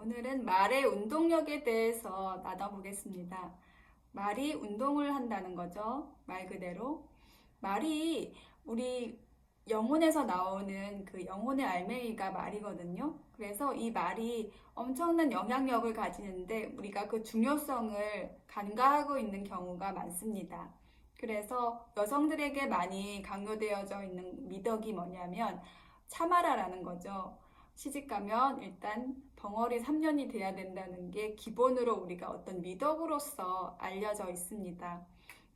오늘은 말의 운동력에 대해서 나눠보겠습니다. 말이 운동을 한다는 거죠. 말 그대로. 말이 우리 영혼에서 나오는 그 영혼의 알맹이가 말이거든요. 그래서 이 말이 엄청난 영향력을 가지는데 우리가 그 중요성을 간과하고 있는 경우가 많습니다. 그래서 여성들에게 많이 강요되어져 있는 미덕이 뭐냐면 참아라라는 거죠. 시집가면 일단 벙어리 3년이 돼야 된다는 게 기본으로 우리가 어떤 미덕으로서 알려져 있습니다.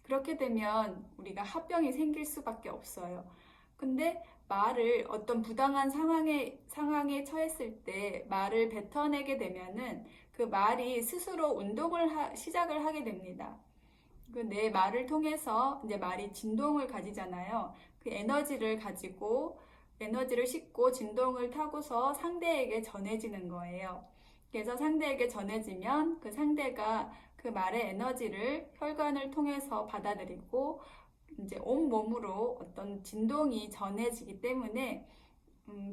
그렇게 되면 우리가 합병이 생길 수밖에 없어요. 근데 말을 어떤 부당한 상황에 처했을 때 말을 뱉어내게 되면은 그 말이 스스로 운동을 시작을 하게 됩니다. 그 내 말을 통해서 이제 말이 진동을 가지잖아요. 그 에너지를 싣고 진동을 타고서 상대에게 전해지는 거예요. 그래서 상대에게 전해지면 그 상대가 그 말의 에너지를 혈관을 통해서 받아들이고 이제 온 몸으로 어떤 진동이 전해지기 때문에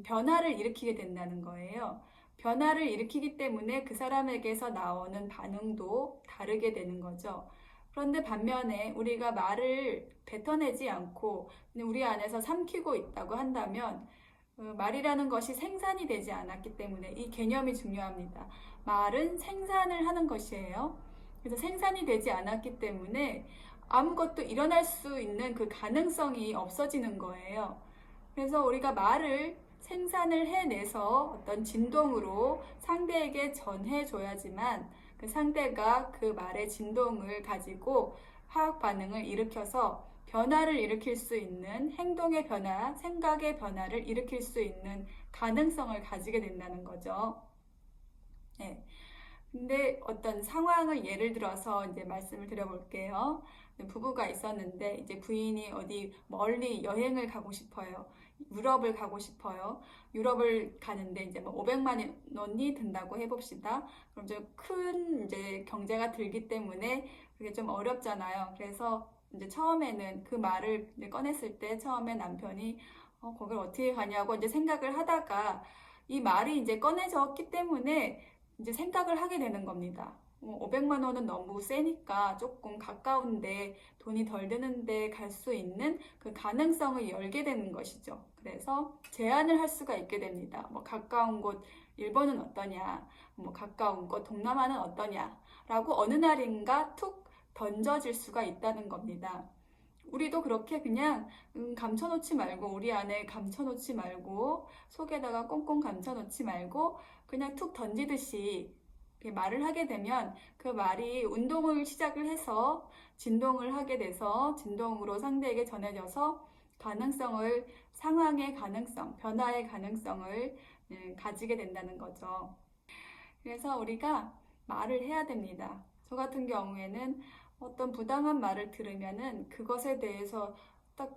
변화를 일으키게 된다는 거예요. 변화를 일으키기 때문에 그 사람에게서 나오는 반응도 다르게 되는 거죠. 그런데 반면에 우리가 말을 뱉어내지 않고 우리 안에서 삼키고 있다고 한다면 말이라는 것이 생산이 되지 않았기 때문에 이 개념이 중요합니다. 말은 생산을 하는 것이에요. 그래서 생산이 되지 않았기 때문에 아무것도 일어날 수 있는 그 가능성이 없어지는 거예요. 그래서 우리가 말을 생산을 해내서 어떤 진동으로 상대에게 전해줘야지만 그 상대가 그 말의 진동을 가지고 화학 반응을 일으켜서 변화를 일으킬 수 있는 행동의 변화, 생각의 변화를 일으킬 수 있는 가능성을 가지게 된다는 거죠. 네. 근데 어떤 상황을 예를 들어서 이제 말씀을 드려볼게요. 부부가 있었는데 이제 부인이 어디 멀리 여행을 가고 싶어요. 유럽을 가고 싶어요. 유럽을 가는데 이제 뭐 500만 원이 든다고 해봅시다. 그럼 이제 경제가 들기 때문에 그게 좀 어렵잖아요. 그래서 이제 처음에는 그 말을 이제 꺼냈을 때 처음에 남편이 거길 어떻게 가냐고 이제 생각을 하다가 이 말이 이제 꺼내졌기 때문에 이제 생각을 하게 되는 겁니다. 500만 원은 너무 세니까 조금 가까운데 돈이 덜 드는데 갈 수 있는 그 가능성을 열게 되는 것이죠. 그래서 제안을 할 수가 있게 됩니다. 뭐 가까운 곳 일본은 어떠냐, 뭐 가까운 곳 동남아는 어떠냐, 라고 어느 날인가 툭 던져질 수가 있다는 겁니다. 우리도 그렇게 그냥 감춰놓지 말고 우리 안에 감춰놓지 말고 속에다가 꽁꽁 감춰놓지 말고 그냥 툭 던지듯이 말을 하게 되면 그 말이 운동을 시작을 해서 진동을 하게 돼서 진동으로 상대에게 전해져서 상황의 가능성, 변화의 가능성을 가지게 된다는 거죠. 그래서 우리가 말을 해야 됩니다. 저 같은 경우에는 어떤 부당한 말을 들으면은 그것에 대해서 딱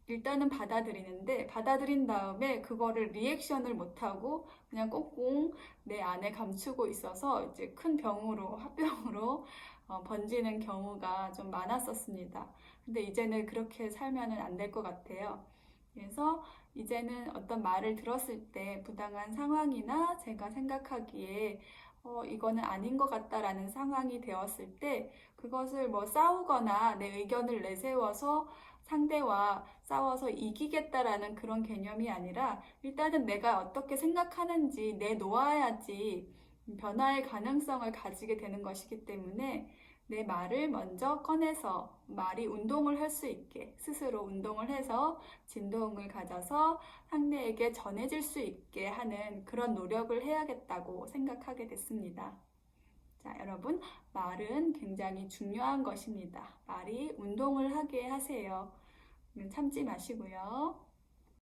일단은 받아들인 다음에 그거를 리액션을 못하고 그냥 꽁꽁 내 안에 감추고 있어서 이제 큰 합병으로 번지는 경우가 좀 많았었습니다. 근데 이제는 그렇게 살면은 안 될 것 같아요. 그래서 이제는 어떤 말을 들었을 때 부당한 상황이나 제가 생각하기에 이거는 아닌 것 같다라는 상황이 되었을 때 그것을 뭐 싸우거나 내 의견을 내세워서 상대와 싸워서 이기겠다라는 그런 개념이 아니라 일단은 내가 어떻게 생각하는지 내놓아야지 변화의 가능성을 가지게 되는 것이기 때문에 내 말을 먼저 꺼내서 말이 운동을 할 수 있게 스스로 운동을 해서 진동을 가져서 상대에게 전해질 수 있게 하는 그런 노력을 해야겠다고 생각하게 됐습니다. 자, 여러분, 말은 굉장히 중요한 것입니다. 말이 운동을 하게 하세요. 참지 마시고요.